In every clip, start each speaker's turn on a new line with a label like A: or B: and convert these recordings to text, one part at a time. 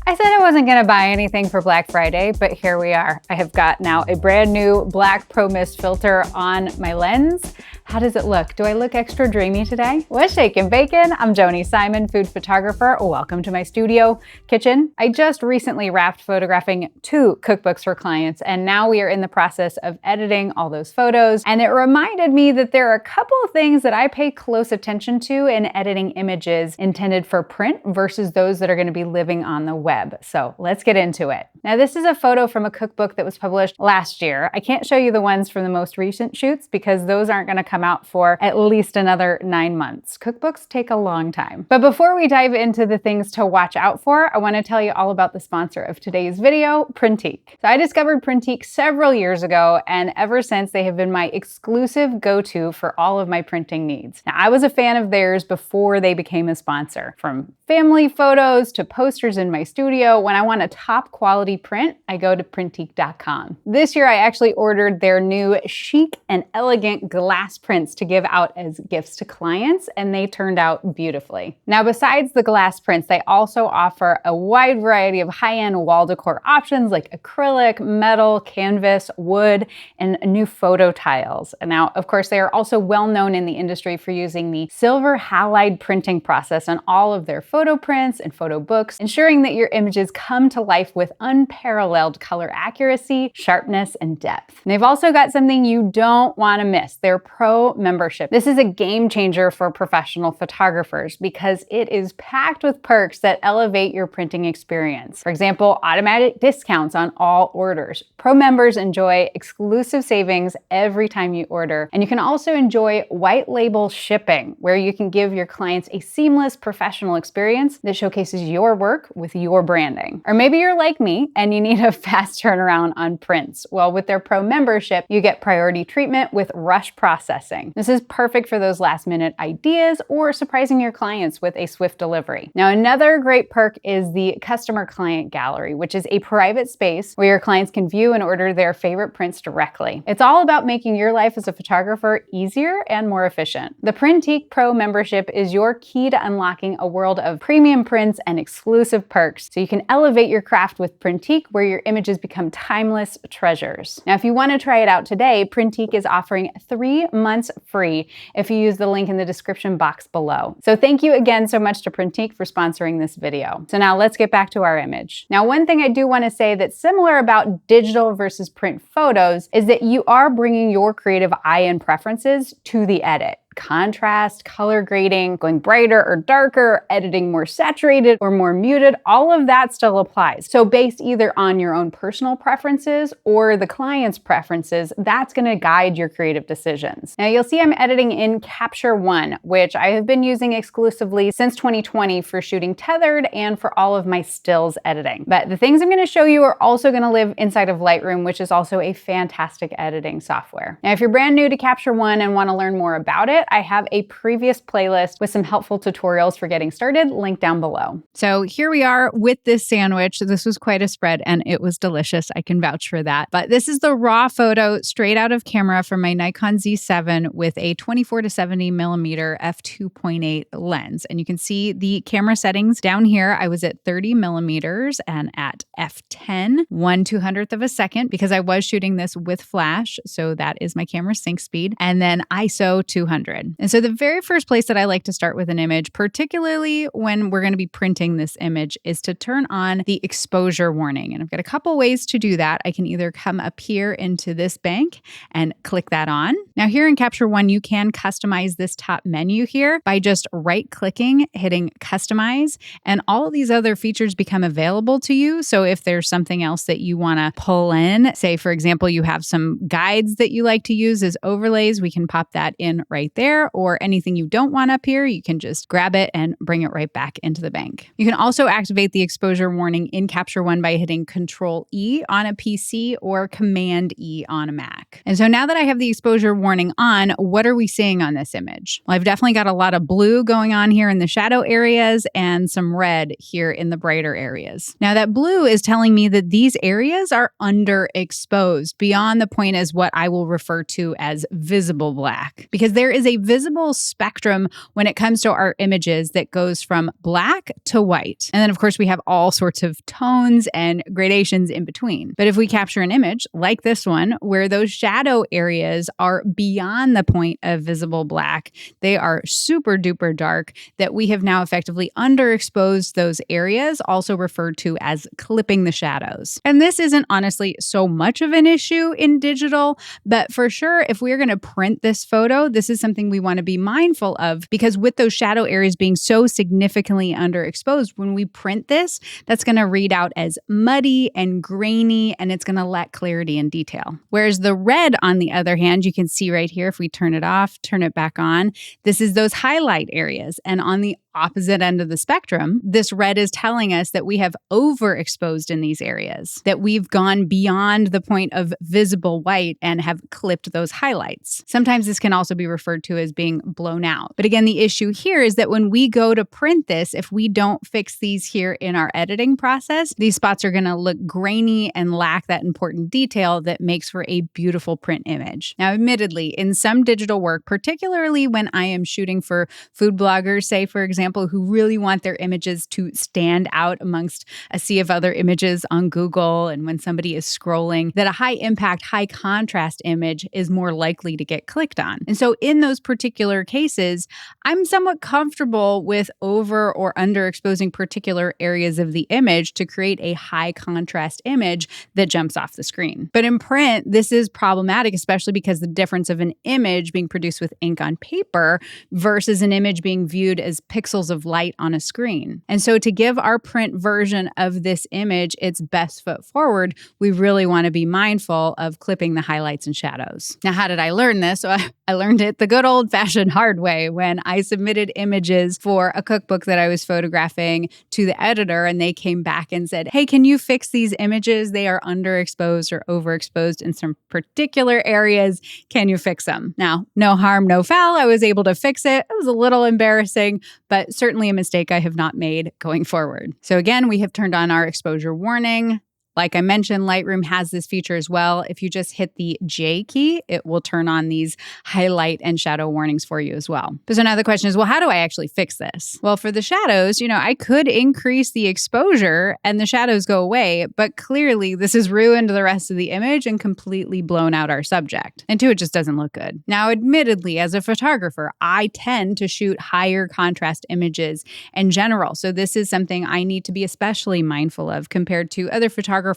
A: I said I wasn't gonna buy anything for Black Friday, but here we are. I have got now a brand new Black Pro Mist filter on my lens. How does it look? Do I look extra dreamy today? What's shaking bacon? I'm Joni Simon, food photographer. Welcome to my studio kitchen. I just recently wrapped photographing 2 cookbooks for clients, and now we are in the process of editing all those photos. And it reminded me that there are a couple of things that I pay close attention to in editing images intended for print versus those that are gonna be living on the web. So let's get into it. Now, this is a photo from a cookbook that was published last year. I can't show you the ones from the most recent shoots because those aren't gonna come out for at least another 9 months. Cookbooks take a long time. But before we dive into the things to watch out for, I wanna tell you all about the sponsor of today's video, Printique. So I discovered Printique several years ago, and ever since they have been my exclusive go-to for all of my printing needs. Now, I was a fan of theirs before they became a sponsor. From family photos to posters in my studio, when I want a top quality print, I go to Printique.com. This year, I actually ordered their new chic and elegant glass prints to give out as gifts to clients, and they turned out beautifully. Now, besides the glass prints, they also offer a wide variety of high-end wall decor options like acrylic, metal, canvas, wood, and new photo tiles. And now, of course, they are also well known in the industry for using the silver halide printing process on all of their photo prints and photo books, ensuring that your images come to life with unparalleled color accuracy, sharpness, and depth. And they've also got something you don't want to miss, their Pro membership. This is a game changer for professional photographers because it is packed with perks that elevate your printing experience. For example, automatic discounts on all orders. Pro members enjoy exclusive savings every time you order, and you can also enjoy white label shipping, where you can give your clients a seamless professional experience that showcases your work with your branding. Or maybe you're like me and you need a fast turnaround on prints. Well, with their Pro membership, you get priority treatment with rush processing. This is perfect for those last minute ideas or surprising your clients with a swift delivery. Now, another great perk is the customer client gallery, which is a private space where your clients can view and order their favorite prints directly. It's all about making your life as a photographer easier and more efficient. The Printique Pro membership is your key to unlocking a world of premium prints and exclusive perks, so you can elevate your craft with Printique, where your images become timeless treasures. Now, if you want to try it out today, Printique is offering 3 months free if you use the link in the description box below. So thank you again so much to Printique for sponsoring this video. So now let's get back to our image. Now, one thing I do want to say that's similar about digital versus print photos is that you are bringing your creative eye and preferences to the edit. Contrast, color grading, going brighter or darker, editing more saturated or more muted, all of that still applies. So based either on your own personal preferences or the client's preferences, that's gonna guide your creative decisions. Now, you'll see I'm editing in Capture One, which I have been using exclusively since 2020 for shooting tethered and for all of my stills editing. But the things I'm gonna show you are also gonna live inside of Lightroom, which is also a fantastic editing software. Now, if you're brand new to Capture One and wanna learn more about it, I have a previous playlist with some helpful tutorials for getting started, linked down below. So here we are with this sandwich. This was quite a spread and it was delicious. I can vouch for that. But this is the raw photo straight out of camera from my Nikon Z7 with a 24 to 70 millimeter f2.8 lens. And you can see the camera settings down here. I was at 30 millimeters and at f10, 1/200th of a second, because I was shooting this with flash. So that is my camera sync speed. And then ISO 200. And so the very first place that I like to start with an image, particularly when we're going to be printing this image, is to turn on the exposure warning. And I've got a couple ways to do that. I can either come up here into this bank and click that on. Now, here in Capture One, you can customize this top menu here by just right-clicking, hitting customize, and all of these other features become available to you. So if there's something else that you want to pull in, say, for example, you have some guides that you like to use as overlays, we can pop that in right there, or anything you don't want up here, you can just grab it and bring it right back into the bank. You can also activate the exposure warning in Capture One by hitting Control E on a PC or Command E on a Mac. And so now that I have the exposure warning on, what are we seeing on this image? Well, I've definitely got a lot of blue going on here in the shadow areas and some red here in the brighter areas. Now, that blue is telling me that these areas are underexposed beyond the point as what I will refer to as visible black, because there is a visible spectrum when it comes to our images that goes from black to white. And then, of course, we have all sorts of tones and gradations in between. But if we capture an image like this one, where those shadow areas are beyond the point of visible black, they are super duper dark, that we have now effectively underexposed those areas, also referred to as clipping the shadows. And this isn't honestly so much of an issue in digital, but for sure, if we're going to print this photo, this is something we want to be mindful of, because with those shadow areas being so significantly underexposed, when we print this, that's going to read out as muddy and grainy, and it's going to lack clarity and detail. Whereas the red, on the other hand, you can see right here, if we turn it off, turn it back on, this is those highlight areas. And on the opposite end of the spectrum, this red is telling us that we have overexposed in these areas, that we've gone beyond the point of visible white and have clipped those highlights. Sometimes this can also be referred to as being blown out. But again, the issue here is that when we go to print this, if we don't fix these here in our editing process, these spots are going to look grainy and lack that important detail that makes for a beautiful print image. Now, admittedly, in some digital work, particularly when I am shooting for food bloggers, say, for example, who really want their images to stand out amongst a sea of other images on Google, and when somebody is scrolling, that a high impact, high contrast image is more likely to get clicked on. And so in those particular cases, I'm somewhat comfortable with over or underexposing particular areas of the image to create a high contrast image that jumps off the screen. But in print, this is problematic, especially because the difference of an image being produced with ink on paper versus an image being viewed as pixels of light on a screen. And so to give our print version of this image its best foot forward, we really want to be mindful of clipping the highlights and shadows. Now, how did I learn this? So I learned it the good old-fashioned hard way when I submitted images for a cookbook that I was photographing to the editor, and they came back and said, hey, can you fix these images? They are underexposed or overexposed in some particular areas. Can you fix them? Now, no harm, no foul. I was able to fix it. It was a little embarrassing, but certainly a mistake I have not made going forward. So again, we have turned on our exposure warning. Like I mentioned, Lightroom has this feature as well. If you just hit the J key, it will turn on these highlight and shadow warnings for you as well. So now the question is, well, how do I actually fix this? Well, for the shadows, I could increase the exposure and the shadows go away, but clearly this has ruined the rest of the image and completely blown out our subject. And two, it just doesn't look good. Now, admittedly, as a photographer, I tend to shoot higher contrast images in general. So this is something I need to be especially mindful of compared to other photographers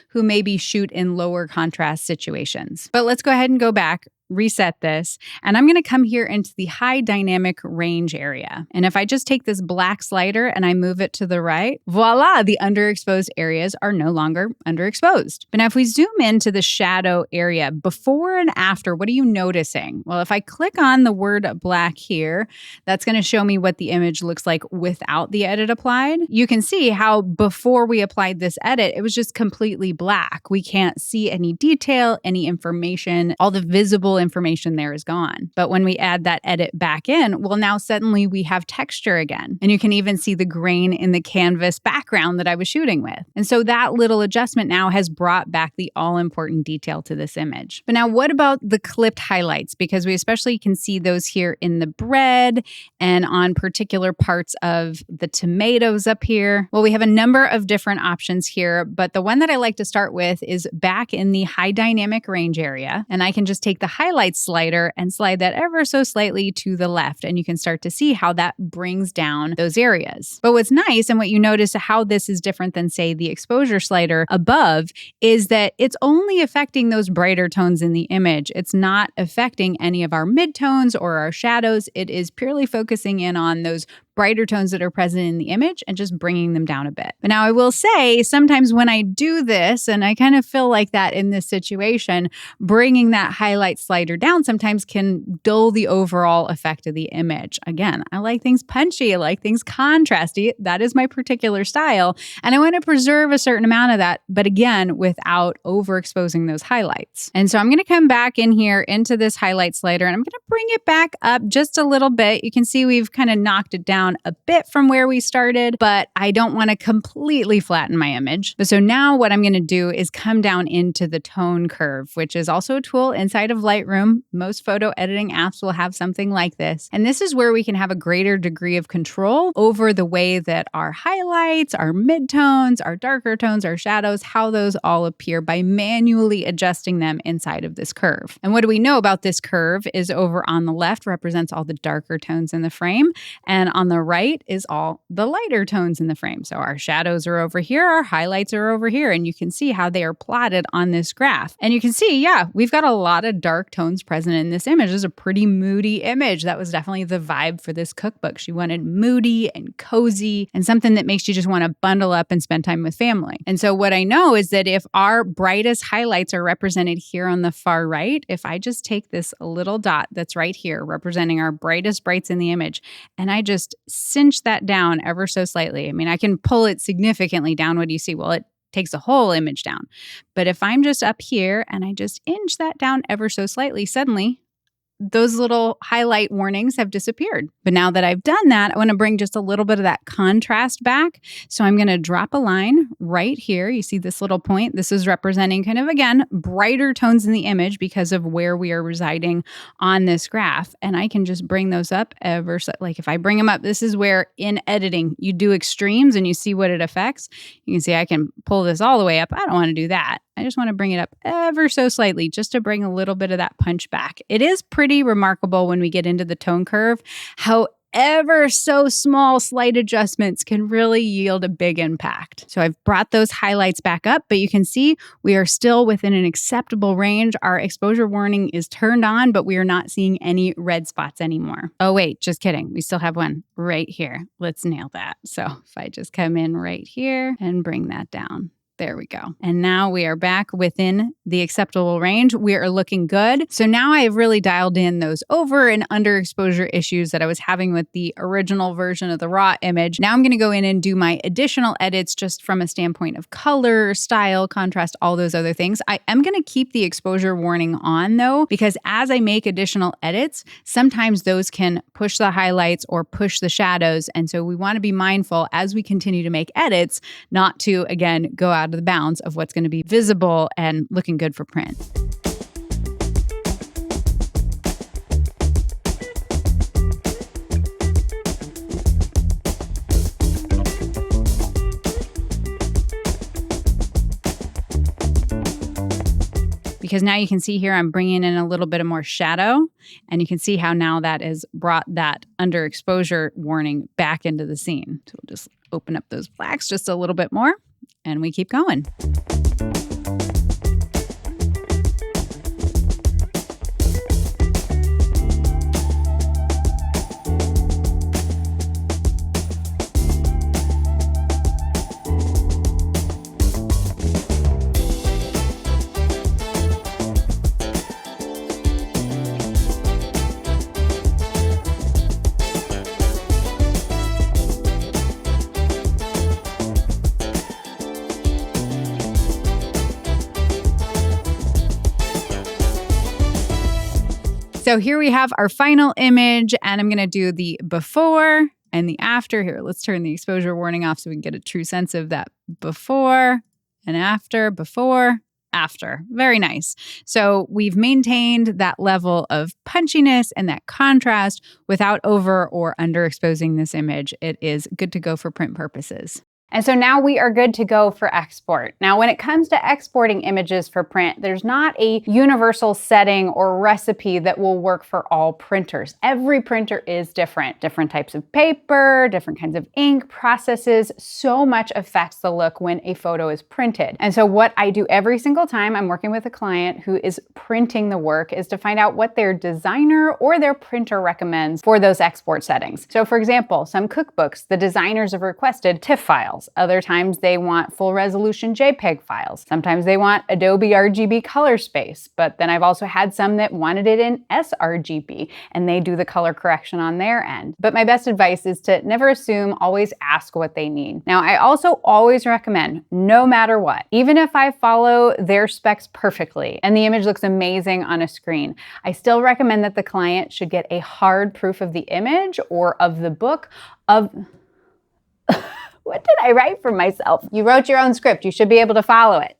A: who maybe shoot in lower contrast situations. But let's go ahead and go back, reset this, and I'm going to come here into the high dynamic range area. And if I just take this black slider and I move it to the right, voila, the underexposed areas are no longer underexposed. But now if we zoom into the shadow area, before and after, what are you noticing? Well, if I click on the word black here, that's going to show me what the image looks like without the edit applied. You can see how before we applied this edit, it was just completely black. We can't see any detail, any information, all the visible information there is gone. But when we add that edit back in, well, now suddenly we have texture again. And you can even see the grain in the canvas background that I was shooting with. And so that little adjustment now has brought back the all-important detail to this image. But now what about the clipped highlights? Because we especially can see those here in the bread and on particular parts of the tomatoes up here. Well, we have a number of different options here, but the one that I like to start with is back in the high dynamic range area. And I can just take the highlight slider and slide that ever so slightly to the left. And you can start to see how that brings down those areas. But what's nice, and what you notice how this is different than, say, the exposure slider above, is that it's only affecting those brighter tones in the image. It's not affecting any of our midtones or our shadows. It is purely focusing in on those brighter tones that are present in the image and just bringing them down a bit. But now I will say, sometimes when I do this, and I kind of feel like that in this situation, bringing that highlight slider down sometimes can dull the overall effect of the image. Again, I like things punchy, I like things contrasty. That is my particular style. And I want to preserve a certain amount of that, but again, without overexposing those highlights. And so I'm going to come back in here into this highlight slider, and I'm going to bring it back up just a little bit. You can see we've kind of knocked it down down a bit from where we started, but I don't want to completely flatten my image. So now what I'm going to do is come down into the tone curve, which is also a tool inside of Lightroom. Most photo editing apps will have something like this. And this is where we can have a greater degree of control over the way that our highlights, our midtones, our darker tones, our shadows, how those all appear by manually adjusting them inside of this curve. And what do we know about this curve is over on the left represents all the darker tones in the frame, and on the right is all the lighter tones in the frame. So our shadows are over here, our highlights are over here, and you can see how they are plotted on this graph. And you can see, yeah, we've got a lot of dark tones present in this image. This is a pretty moody image. That was definitely the vibe for this cookbook. She wanted moody and cozy and something that makes you just want to bundle up and spend time with family. And so what I know is that if our brightest highlights are represented here on the far right, if I just take this little dot that's right here representing our brightest brights in the image, and I just cinch that down ever so slightly. I mean, I can pull it significantly down. What do you see? Well, it takes the whole image down. But if I'm just up here and I just inch that down ever so slightly, suddenly those little highlight warnings have disappeared. But now that I've done that, I want to bring just a little bit of that contrast back. So I'm going to drop a line right here. You see this little point? This is representing kind of, again, brighter tones in the image because of where we are residing on this graph. And I can just bring those up ever so, like if I bring them up, this is where in editing you do extremes and you see what it affects. You can see I can pull this all the way up. I don't want to do that. I just want to bring it up ever so slightly just to bring a little bit of that punch back. It is pretty remarkable when we get into the tone curve how ever so small slight adjustments can really yield a big impact. So I've brought those highlights back up, but you can see we are still within an acceptable range. Our exposure warning is turned on, but we are not seeing any red spots anymore. Oh wait, just kidding. We still have one right here. Let's nail that. So if I just come in right here and bring that down. There we go. And now we are back within the acceptable range. We are looking good. So now I have really dialed in those over and underexposure issues that I was having with the original version of the raw image. Now I'm going to go in and do my additional edits just from a standpoint of color, style, contrast, all those other things. I am going to keep the exposure warning on though, because as I make additional edits, sometimes those can push the highlights or push the shadows. And so we want to be mindful as we continue to make edits, not to, again, go out of the bounds of what's going to be visible and looking good for print. Because now you can see here I'm bringing in a little bit of more shadow, and you can see how now that has brought that underexposure warning back into the scene. So we'll just open up those blacks just a little bit more. And we keep going. So here we have our final image, and I'm going to do the before and the after. Here, let's turn the exposure warning off so we can get a true sense of that before and after, before, after. Very nice. So we've maintained that level of punchiness and that contrast without over or underexposing this image. It is good to go for print purposes. And so now we are good to go for export. Now, when it comes to exporting images for print, there's not a universal setting or recipe that will work for all printers. Every printer is different. Different types of paper, different kinds of ink, processes, so much affects the look when a photo is printed. And so what I do every single time I'm working with a client who is printing the work is to find out what their designer or their printer recommends for those export settings. So for example, some cookbooks, the designers have requested TIFF files. Other times they want full resolution JPEG files. Sometimes they want Adobe RGB color space, but then I've also had some that wanted it in sRGB and they do the color correction on their end. But my best advice is to never assume, always ask what they need. Now, I also always recommend, no matter what, even if I follow their specs perfectly and the image looks amazing on a screen, I still recommend that the client should get a hard proof of the image or of the book of what did I write for myself? You wrote your own script. You should be able to follow it.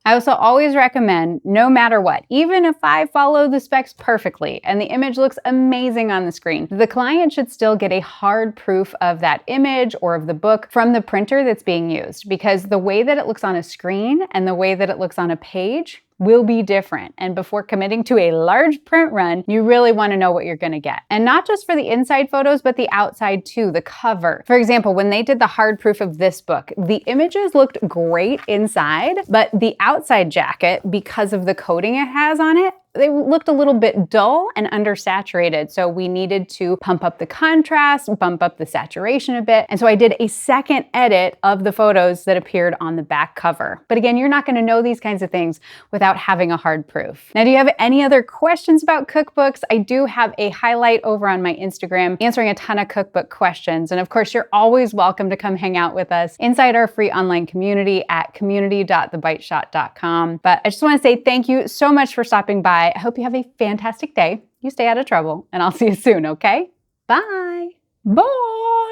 A: I also always recommend, no matter what, even if I follow the specs perfectly and the image looks amazing on the screen, the client should still get a hard proof of that image or of the book from the printer that's being used, because the way that it looks on a screen and the way that it looks on a page will be different. And before committing to a large print run, you really want to know what you're going to get. And not just for the inside photos, but the outside too, the cover. For example, when they did the hard proof of this book, the images looked great inside, but the outside jacket, because of the coating it has on it, they looked a little bit dull and undersaturated. So we needed to pump up the contrast, bump up the saturation a bit. And so I did a second edit of the photos that appeared on the back cover. But again, you're not going to know these kinds of things without having a hard proof. Now, do you have any other questions about cookbooks? I do have a highlight over on my Instagram answering a ton of cookbook questions. And of course, you're always welcome to come hang out with us inside our free online community at community.thebiteshot.com. But I just want to say thank you so much for stopping by. I hope you have a fantastic day. You stay out of trouble, and I'll see you soon, okay? Bye. Bye.